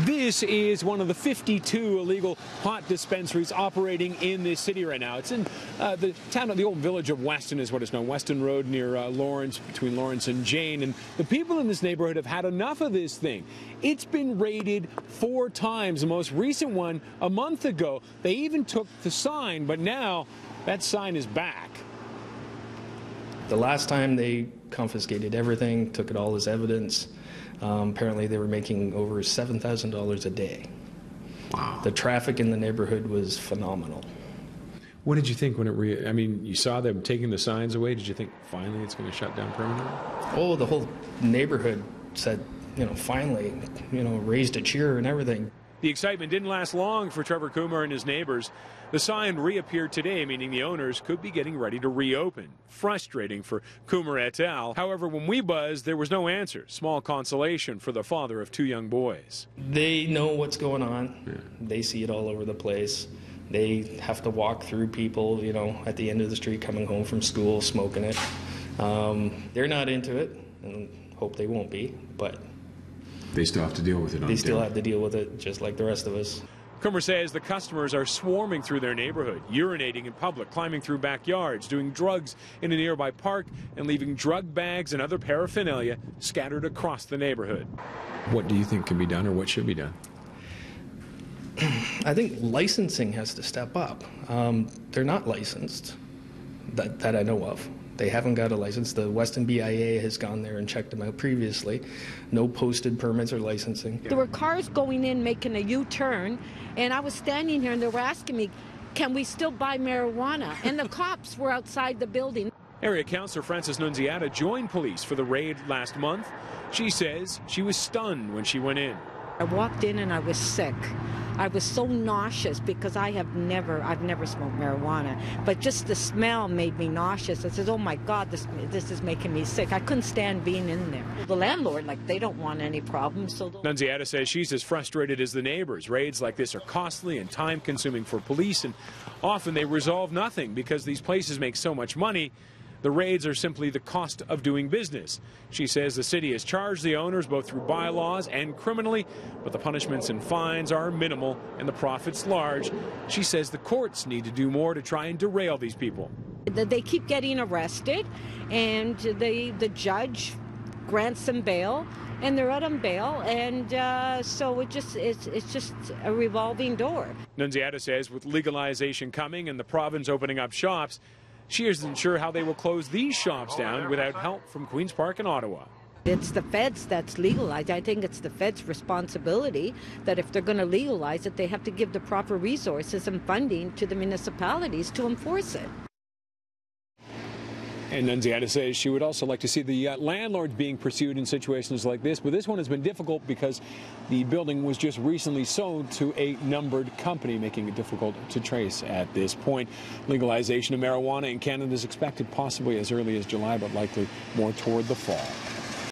This is one of the 52 illegal pot dispensaries operating in this city right now. It's in the town of the old village of Weston is what it's known, Weston Road near Lawrence, between Lawrence and Jane. And the people in this neighborhood have had enough of this thing. It's been raided 4 times. The most recent one a month ago. They even took the sign, but now that sign is back. The last time they confiscated everything, took it all as evidence. Apparently they were making over $7,000 a day. Wow. The traffic in the neighborhood was phenomenal. What did you think when I mean, you saw them taking the signs away. Did you think finally it's going to shut down permanently? Oh, the whole neighborhood said, finally, raised a cheer and everything. The excitement didn't last long for Trevor Coomer and his neighbors. The sign reappeared today, meaning the owners could be getting ready to reopen. Frustrating for Coomer et al. However, when we buzzed, there was no answer. Small consolation for the father of 2 young boys. They know what's going on. Yeah. They see it all over the place. They have to walk through people, at the end of the street coming home from school, smoking it. They're not into it, and hope they won't be, but they still have to deal with it. They still have to deal with it, just like the rest of us. Coomer says the customers are swarming through their neighborhood, urinating in public, climbing through backyards, doing drugs in a nearby park, and leaving drug bags and other paraphernalia scattered across the neighborhood. What do you think can be done, or what should be done? I think licensing has to step up. They're not licensed, that I know of. They haven't got a license. The Weston BIA has gone there and checked them out previously. No posted permits or licensing. There were cars going in making a U-turn, and I was standing here and they were asking me, can we still buy marijuana? And the cops were outside the building. Area Councillor Frances Nunziata joined police for the raid last month. She says she was stunned when she went in. I walked in and I was sick. I was so nauseous because I've never smoked marijuana, but just the smell made me nauseous. I said, oh my God, this is making me sick. I couldn't stand being in there. The landlord, they don't want any problems. So Nunziata says she's as frustrated as the neighbors. Raids like this are costly and time-consuming for police, and often they resolve nothing because these places make so much money. The raids are simply the cost of doing business. She says the city has charged the owners both through bylaws and criminally, but the punishments and fines are minimal and the profits large. She says the courts need to do more to try and derail these people. They keep getting arrested, and the judge grants them bail, and they're out on bail, and so it's just a revolving door. Nunziata says with legalization coming and the province opening up shops, she isn't sure how they will close these shops down without help from Queen's Park and Ottawa. It's the feds that's legalized. I think it's the feds' responsibility that if they're going to legalize it, they have to give the proper resources and funding to the municipalities to enforce it. And Nunziata says she would also like to see the landlords being pursued in situations like this, but this one has been difficult because the building was just recently sold to a numbered company, making it difficult to trace at this point. Legalization of marijuana in Canada is expected possibly as early as July, but likely more toward the fall.